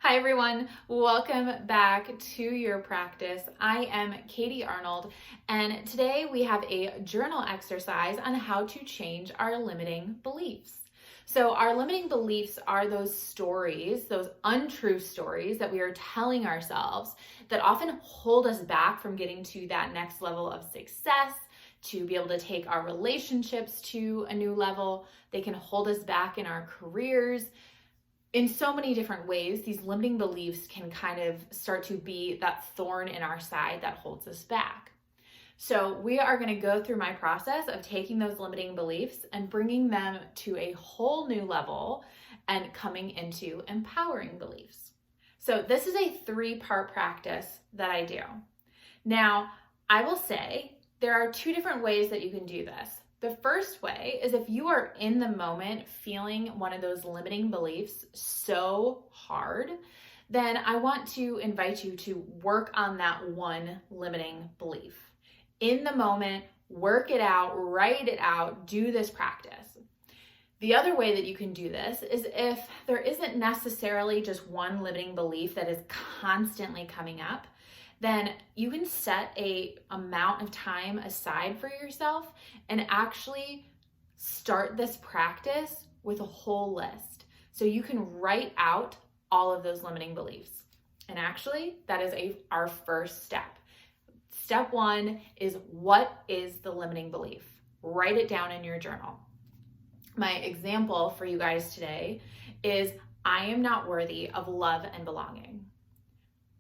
Hi everyone, welcome back to your practice. I am Katie Arnold, and today we have a journal exercise on how to change our limiting beliefs. So our limiting beliefs are those stories, those untrue stories that we are telling ourselves that often hold us back from getting to that next level of success, to be able to take our relationships to a new level. They can hold us back in our careers. In so many different ways, these limiting beliefs can kind of start to be that thorn in our side that holds us back. So we are going to go through my process of taking those limiting beliefs and bringing them to a whole new level and coming into empowering beliefs. So this is a 3-part practice that I do. Now, I will say there are 2 different ways that you can do this. The first way is if you are in the moment feeling one of those limiting beliefs so hard, then I want to invite you to work on that one limiting belief. In the moment, work it out, write it out, do this practice. The other way that you can do this is if there isn't necessarily just one limiting belief that is constantly coming up, then you can set a amount of time aside for yourself and actually start this practice with a whole list. So you can write out all of those limiting beliefs. And actually, that is our first step. Step 1 is, what is the limiting belief? Write it down in your journal. My example for you guys today is, I am not worthy of love and belonging.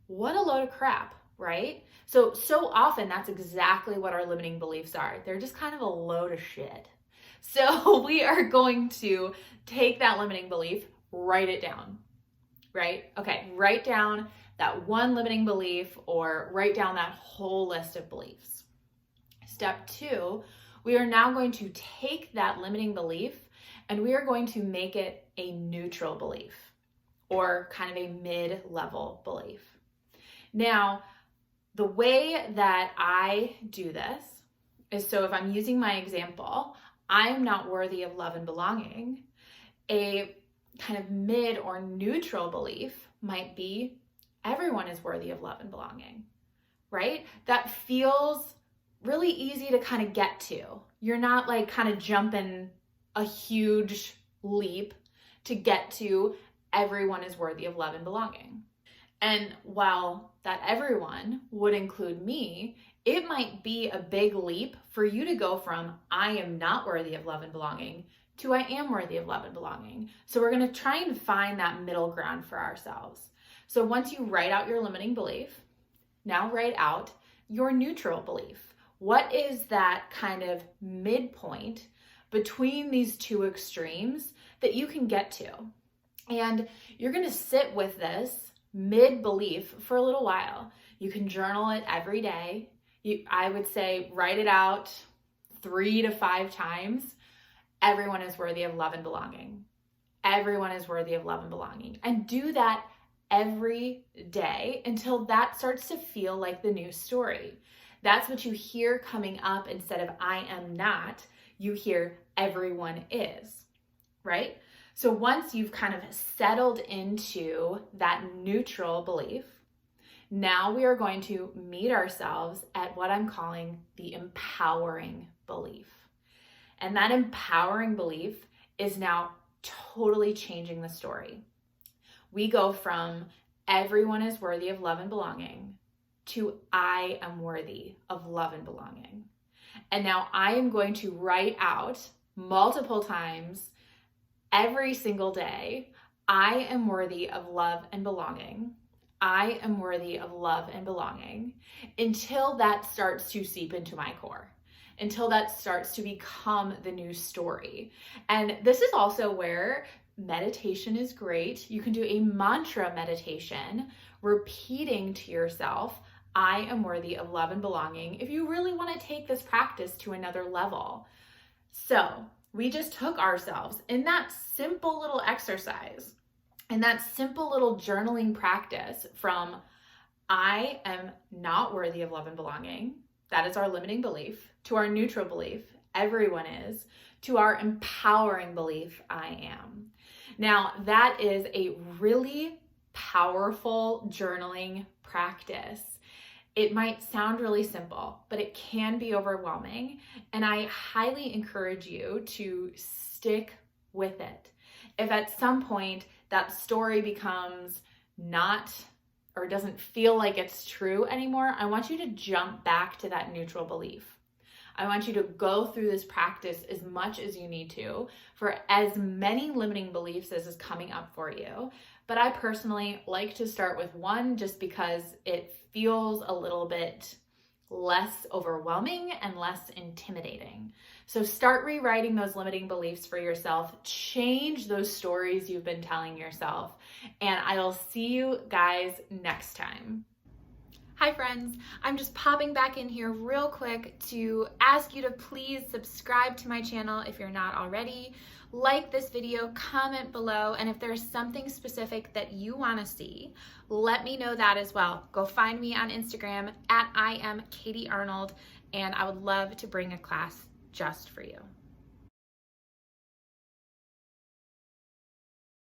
What a load of crap, right? So often that's exactly what our limiting beliefs are. They're just kind of a load of shit. So we are going to take that limiting belief, write it down, right? Okay, write down that one limiting belief or write down that whole list of beliefs. Step 2, we are now going to take that limiting belief and we are going to make it a neutral belief or kind of a mid-level belief. Now, the way that I do this is, so if I'm using my example, I'm not worthy of love and belonging, a kind of mid or neutral belief might be, everyone is worthy of love and belonging, right? That feels really easy to kind of get to. You're not like kind of jumping a huge leap to get to everyone is worthy of love and belonging. And while that everyone would include me, it might be a big leap for you to go from I am not worthy of love and belonging to I am worthy of love and belonging. So we're going to try and find that middle ground for ourselves. So once you write out your limiting belief, now write out your neutral belief. What is that kind of midpoint between these 2 extremes that you can get to? And you're going to sit with this mid-belief for a little while. You can journal it every day. I would say write it out 3 to 5 times. Everyone is worthy of love and belonging. Everyone is worthy of love and belonging. And do that every day until that starts to feel like the new story. That's what you hear coming up. Instead of I am not, you hear everyone is, right? So once you've kind of settled into that neutral belief, now we are going to meet ourselves at what I'm calling the empowering belief. And that empowering belief is now totally changing the story. We go from everyone is worthy of love and belonging to I am worthy of love and belonging. And now I am going to write out multiple times every single day, I am worthy of love and belonging. I am worthy of love and belonging, until that starts to seep into my core, until that starts to become the new story. And this is also where meditation is great. You can do a mantra meditation, repeating to yourself, I am worthy of love and belonging, if you really want to take this practice to another level. So we just took ourselves in that simple little exercise and that simple little journaling practice from I am not worthy of love and belonging, that is our limiting belief, to our neutral belief, everyone is, to our empowering belief, I am. Now, that is a really powerful journaling practice. It might sound really simple, but it can be overwhelming. And I highly encourage you to stick with it. If at some point that story becomes not or doesn't feel like it's true anymore, I want you to jump back to that neutral belief. I want you to go through this practice as much as you need to for as many limiting beliefs as is coming up for you. But I personally like to start with one just because it feels a little bit less overwhelming and less intimidating. So start rewriting those limiting beliefs for yourself. Change those stories you've been telling yourself. And I'll see you guys next time. Hi friends, I'm just popping back in here real quick to ask you to please subscribe to my channel if you're not already. Like this video, comment below, and if there's something specific that you want to see, let me know that as well. Go find me on Instagram at I am Katie Arnold, and I would love to bring a class just for you.